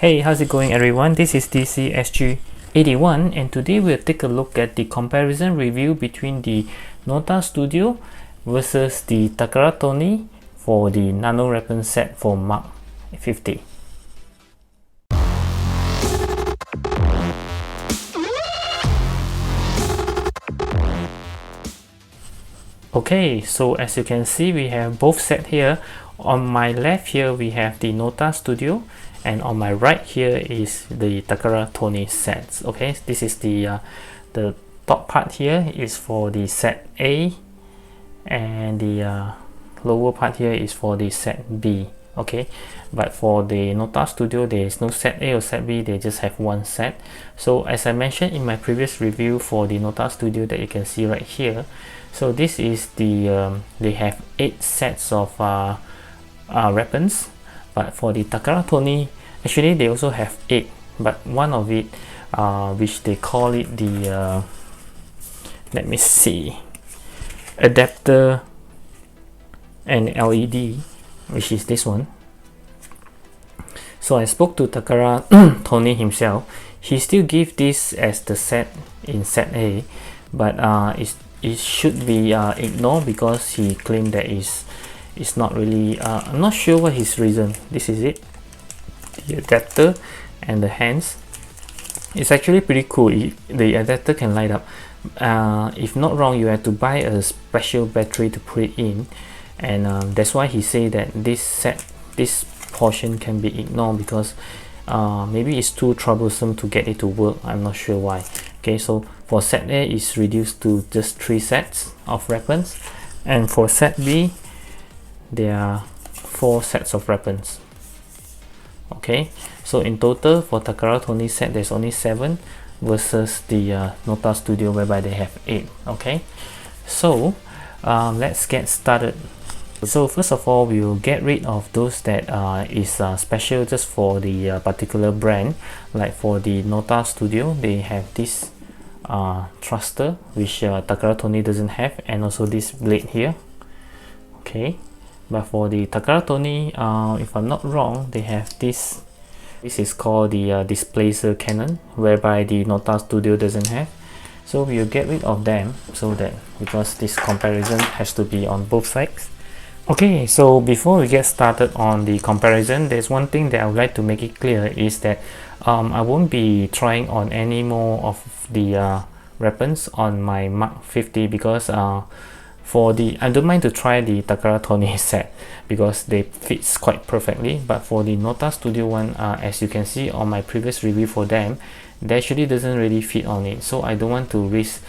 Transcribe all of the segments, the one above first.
Hey, how's it going everyone? This is DCSG 81 and today we'll take a look at the comparison review between the NOTA Studio versus the Takara for the Nano weapon set for Mark 50. Okay, so as you can see, we have both set here. On my left here we have the NOTA Studio, and on my right here is the Takara sets. Okay, this is the top part here is for the set A, and the lower part here is for the set B. Okay, but for the NOTA Studio there is no set A or set B, they just have one set. So as I mentioned in my previous review for the NOTA Studio that you can see right here, so this is the they have 8 sets of weapons, but for the Takara actually they also have 8, but one of it which they call it the let me see, adapter and LED, which is this one. So I spoke to Takara Tony himself. He still give this as the set in set A, but it should be ignored because he claimed that it's not really I'm not sure what his reason. This is it, the adapter and the hands. It's actually pretty cool. The adapter can light up. If not wrong, you have to buy a special battery to put it in, and that's why he say that this portion can be ignored because maybe it's too troublesome to get it to work. I'm not sure why. Okay, so for set A is reduced to just 3 sets of weapons, and for set B there are 4 sets of weapons. Okay, so in total for Takara set there's only 7 versus the NOTA Studio whereby they have 8. Okay, so let's get started. So first of all, we will get rid of those that is special just for the particular brand. Like for the NOTA Studio, they have this thruster which Takara doesn't have, and also this blade here. Okay, but for the Takara if I'm not wrong, they have this is called the displacer cannon, whereby the NOTA Studio doesn't have. So we'll get rid of them, so that because this comparison has to be on both sides. Okay, so before we get started on the comparison, there's one thing that I would like to make it clear is that I won't be trying on any more of the weapons on my Mark 50 because for the I don't mind to try the Takara set because they fits quite perfectly, but for the NOTA Studio one, as you can see on my previous review for them, they actually doesn't really fit on it, so I don't want to risk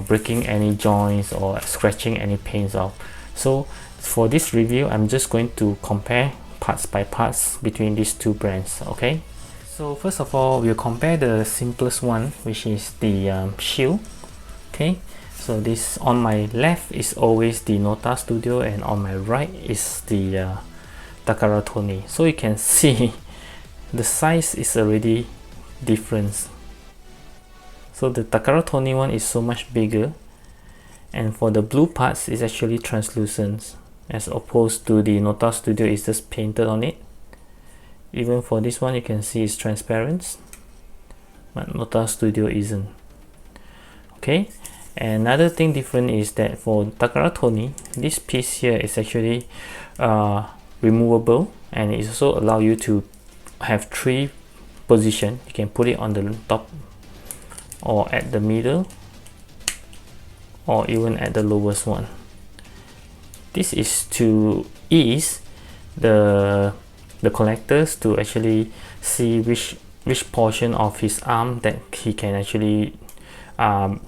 breaking any joints or scratching any paints off. So for this review, I'm just going to compare parts by parts between these two brands. Okay, so first of all, we'll compare the simplest one, which is the shield. Okay, so this on my left is always the NOTA Studio, and on my right is the Takara So you can see the size is already different. So the Takara one is so much bigger, and for the blue parts is actually translucent, as opposed to the NOTA Studio is just painted on it. Even for this one, you can see it's transparent, but NOTA Studio isn't. Okay, another thing different is that for Takara this piece here is actually removable, and it also allow you to have 3 positions. You can put it on the top, or at the middle, or even at the lowest one. This is to ease the collectors to actually see which portion of his arm that he can actually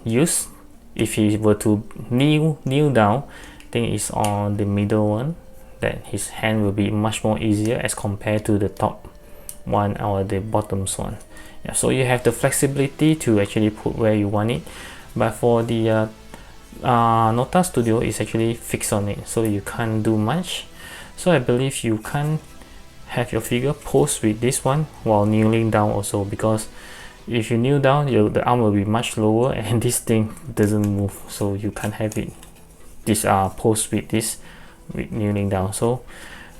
use. If he were to kneel down, I think it's on the middle one that his hand will be much more easier as compared to the top one or the bottoms one. Yeah, so you have the flexibility to actually put where you want it, but for the NOTA Studio is actually fixed on it, so you can't do much. So I believe you can't have your figure pose with this one while kneeling down also, because if you kneel down, the arm will be much lower and this thing doesn't move, so you can't have it this pose with this with kneeling down. So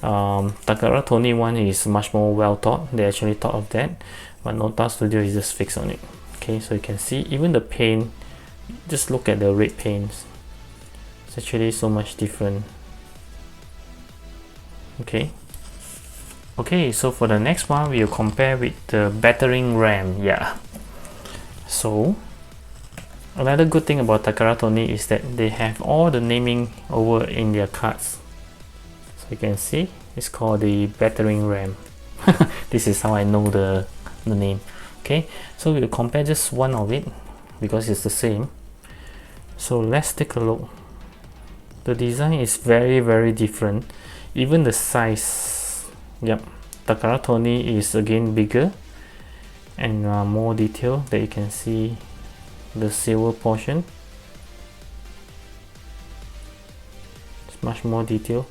Takara Tony one is much more well thought. They actually thought of that, but Nota Studio is just fixed on it. Okay, so you can see even the paint, just look at the red paints, it's actually so much different. Okay, so for the next one, we'll compare with the battering ram. Yeah, so another good thing about Takara Tony is that they have all the naming over in their cards. So you can see it's called the battering ram. This is how I know the name. Okay, so we'll compare just one of it because it's the same. So let's take a look. The design is very different. Even the size, yep, Takara Tony is again bigger and more detail. That you can see the silver portion, it's much more detail.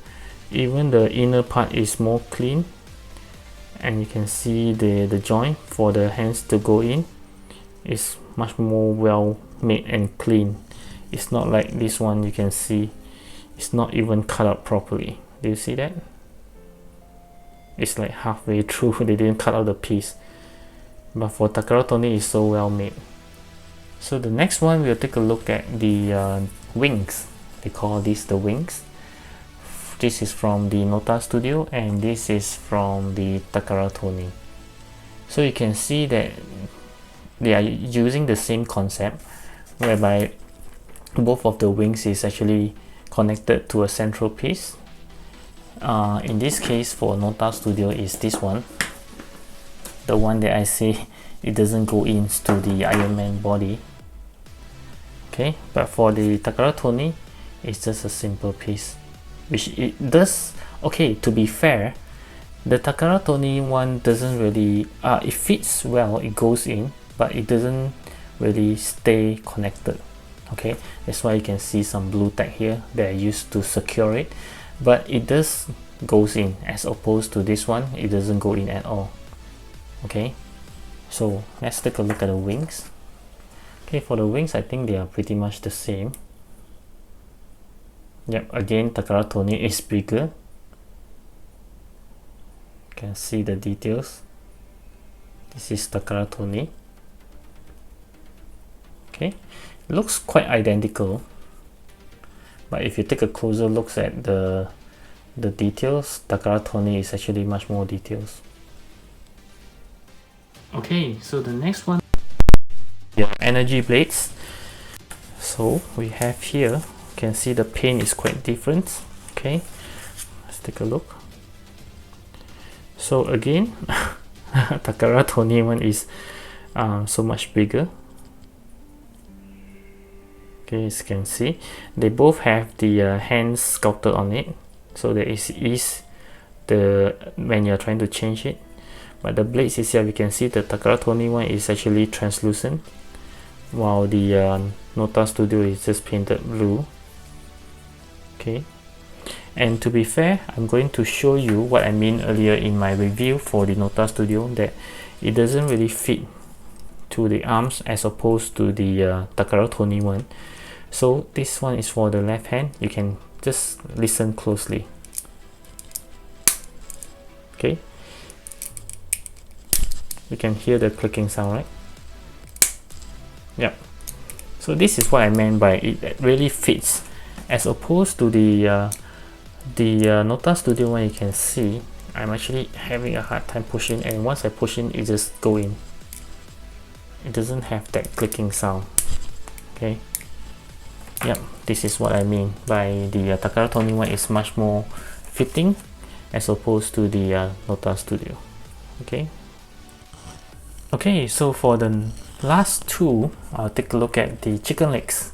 Even the inner part is more clean, and you can see the joint for the hands to go in is much more well made and clean. It's not like this one, you can see it's not even cut out properly. Do you see that? It's like halfway through, they didn't cut out the piece. But for Takara Tony, it's so well made. So the next one, we'll take a look at the wings. They call this the wings. This is from the Nota Studio, and this is from the Takara Tony. So you can see that they are using the same concept, whereby both of the wings is actually connected to a central piece. In this case, for Nota Studio, is this one, the one that I say it doesn't go into the Iron Man body. Okay, but for the Takara Tony, it's just a simple piece, which it does. Okay, to be fair, the Takara Tony one doesn't really it fits well, it goes in, but it doesn't really stay connected. Okay, that's why you can see some blue tag here that I used to secure it, but it does goes in, as opposed to this one, it doesn't go in at all. Okay, so let's take a look at the wings. Okay, for the wings, I think they are pretty much the same. Yep, again, Takara Tony is bigger. You can see the details. This is Takara Tony. Okay, it looks quite identical, but if you take a closer look at the details, Takara Tony is actually much more details. Okay, so the next one, energy blades. So we have here, you can see the paint is quite different. Okay, let's take a look. So again, Takara Tony one is so much bigger. Okay, as you can see, they both have the hands sculpted on it, so there is the when you're trying to change it. But the blades itself, you can see the Takara Tony one is actually translucent, while the Nota Studio is just painted blue. Okay, and to be fair, I'm going to show you what I mean earlier in my review for the Nota Studio, that it doesn't really fit to the arms as opposed to the Takara Tony one. So this one is for the left hand. You can just listen closely. Okay, you can hear the clicking sound, right? Yep. So this is what I meant by it really fits, as opposed to the Nota Studio one. You can see I'm actually having a hard time pushing, and once I push in, it just go in. It doesn't have that clicking sound. Okay. Yep, this is what I mean by the Takara Tony one is much more fitting as opposed to the Nota Studio. Okay. Okay, so for the last two, I'll take a look at the chicken legs,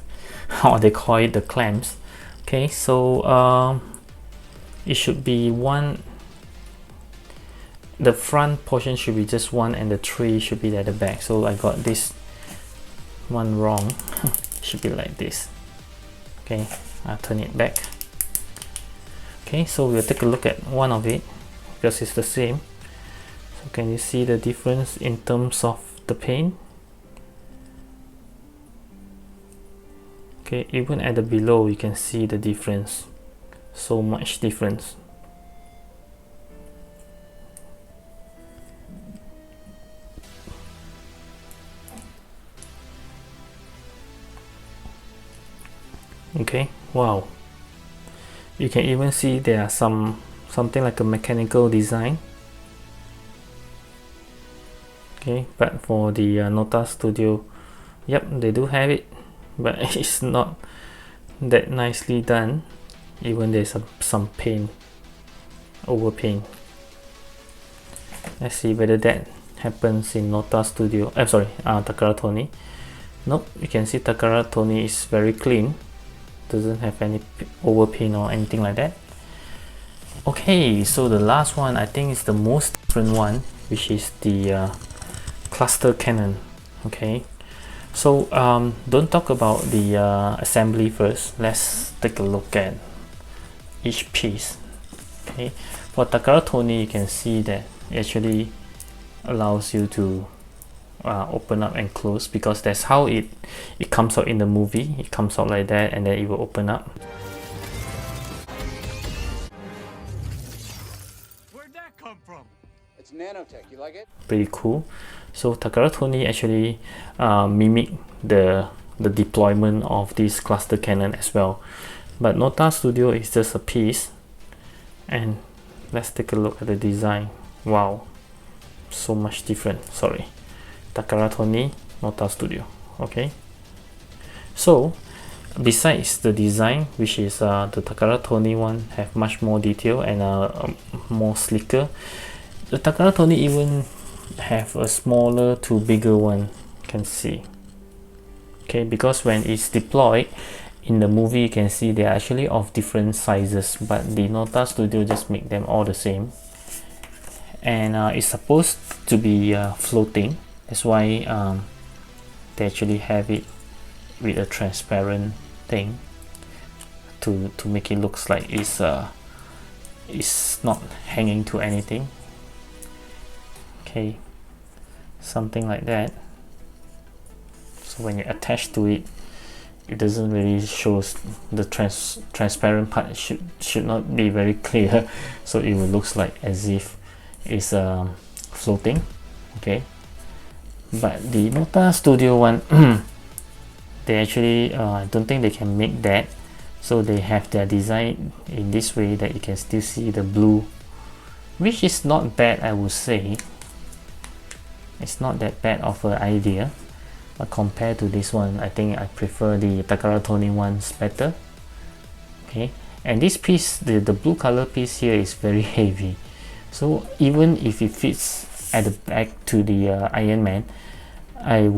or they call it the clams. Okay, so it should be one. The front portion should be just one, and the three should be at the back. So I got this one wrong. Should be like this. Okay, I'll turn it back. Okay, so we'll take a look at one of it because it's the same. So can you see the difference in terms of the paint? Okay, even at the below you can see the difference. So much difference. Okay, wow, you can even see there are something like a mechanical design. Okay, but for the NOTA Studio, yep, they do have it, but it's not that nicely done. Even there's some paint, over paint. Let's see whether that happens in NOTA Studio. I'm sorry, Takara Tony. Nope, you can see Takara Tony is very clean, doesn't have any over paint or anything like that. Okay, so the last one I think is the most different one, which is the cluster cannon. Okay, so don't talk about the assembly first. Let's take a look at each piece. Okay, for Takara Tony, you can see that it actually allows you to open up and close, because that's how it comes out in the movie. It comes out like that, and then it will open up. Where'd that come from? It's nanotech. You like it? Pretty cool. So Takara Tony actually mimic the deployment of this cluster cannon as well, but NOTA Studio is just a piece. And let's take a look at the design. Wow, so much different. Sorry, Takara Tony, NOTA Studio. Okay, so besides the design, which is the Takara Tony one have much more detail and more slicker, the Takara Tony even have a smaller to bigger one, you can see. Okay, because when it's deployed in the movie, you can see they're actually of different sizes, but the NOTA Studio just make them all the same. And it's supposed to be floating. That's why they actually have it with a transparent thing to make it looks like it's not hanging to anything. Okay, something like that. So when you attach to it, it doesn't really show the transparent part. Should not be very clear, so it will looks like as if it's floating. Okay, but the NOTA Studio one, they actually I don't think they can make that, so they have their design in this way that you can still see the blue, which is not bad. I would say it's not that bad of an idea. But compared to this one, I think I prefer the Takara Tony ones better. Okay, and this piece, the blue color piece here, is very heavy. So even if it fits at the back to the Iron Man, I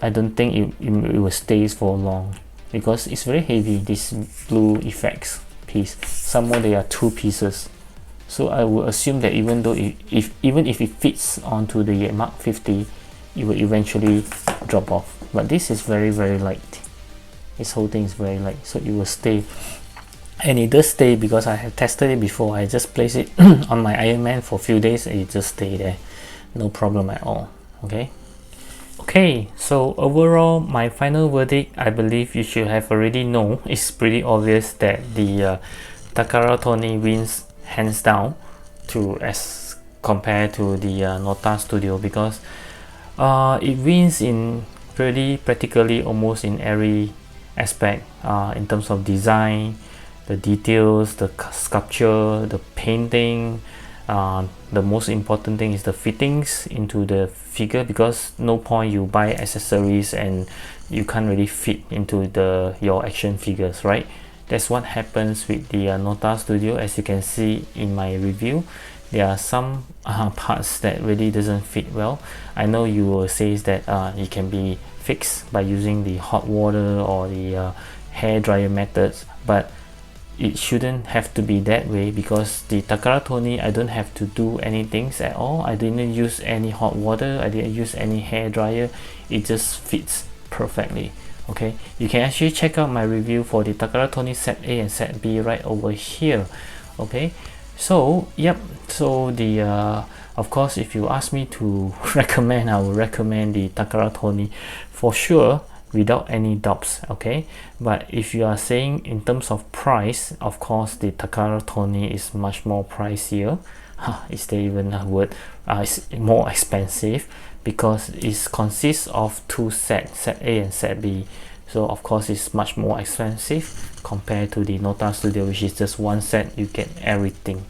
don't think it will stay for long, because it's very heavy. This blue effects piece. Some more there are two pieces. So I would assume that even though even if it fits onto the Mark 50, it will eventually drop off. But this is very light. This whole thing is very light, so it will stay. And it does stay because I have tested it before. I just place it on my Iron Man for a few days and it just stay there, no problem at all. Okay, so overall, my final verdict, I believe you should have already known. It's pretty obvious that the Takara Tony wins hands down as compared to the NOTA Studio, because it wins in practically almost in every aspect, in terms of design, the details, the sculpture, the painting. The most important thing is the fittings into the figure, because no point you buy accessories and you can't really fit into your action figures, right? That's what happens with the NOTA Studio. As you can see in my review, there are some parts that really doesn't fit well. I know you will say that it can be fixed by using the hot water or the hair dryer methods, but it shouldn't have to be that way, because the Takara Tony, I don't have to do anything at all. I didn't use any hot water, I didn't use any hair dryer. It just fits perfectly. Okay, you can actually check out my review for the Takara Tony set A and set B right over here. Okay, so yep, so the of course, if you ask me to recommend, I will recommend the Takara Tony for sure, without any doubts. Okay, but if you are saying in terms of price, of course the Takara Tony is much more pricier. Is there even a word? It's more expensive, because it consists of two sets, set A and set B. so of course it's much more expensive compared to the NOTA Studio, which is just one set, you get everything.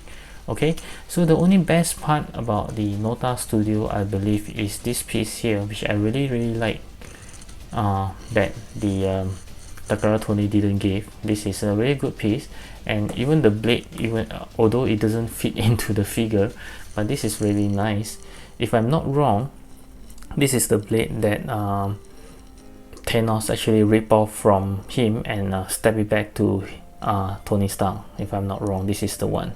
Okay, so the only best part about the NOTA Studio, I believe, is this piece here, which I really like, that the Takara Tony didn't give. This is a really good piece, and even the blade, even although it doesn't fit into the figure, but this is really nice. If I'm not wrong, this is the blade that Thanos actually ripped off from him and stab it back to Tony Stark. If I'm not wrong, this is the one.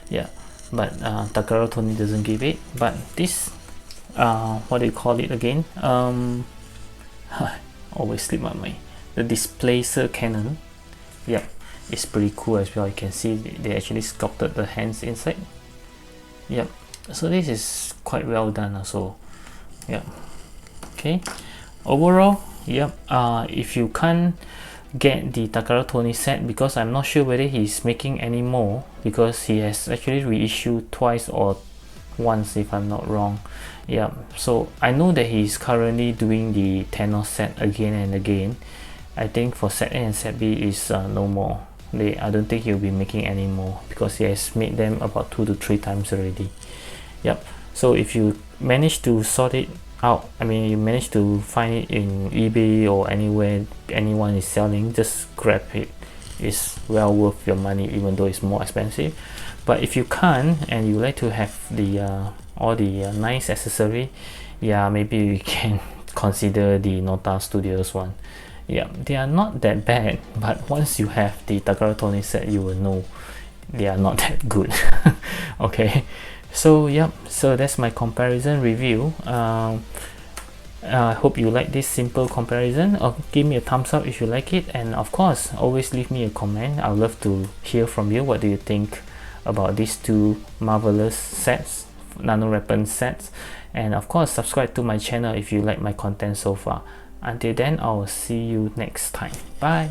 Yeah, but Takara Tony doesn't give it. But this, what do you call it again? Always slip my mind. The displacer cannon. Yeah, it's pretty cool as well. You can see they actually sculpted the hands inside. Yep, so this is quite well done also. Yeah. Okay, overall, yep, if you can't get the Takara Tony set, because I'm not sure whether he's making any more, because he has actually reissued twice or once, if I'm not wrong. Yeah, so I know that he's currently doing the Thanos set again and again. I think for set A and set B is no more. I don't think he'll be making any more, because he has made them about 2 to 3 times already. Yep, so if you manage to sort it out, I mean, you manage to find it in eBay or anywhere anyone is selling, just grab it. It's well worth your money, even though it's more expensive. But if you can't and you like to have the all the nice accessory, yeah, maybe you can consider the NOTA Studios one. Yeah, they are not that bad, but once you have the Takara Tony set, you will know they are not that good. Okay, so yep, so that's my comparison review. I hope you like this simple comparison. Give me a thumbs up if you like it, and of course always leave me a comment. I'd love to hear from you. What do you think about these two marvelous sets, nano weapon sets? And of course subscribe to my channel if you like my content so far. Until then, I'll see you next time. Bye.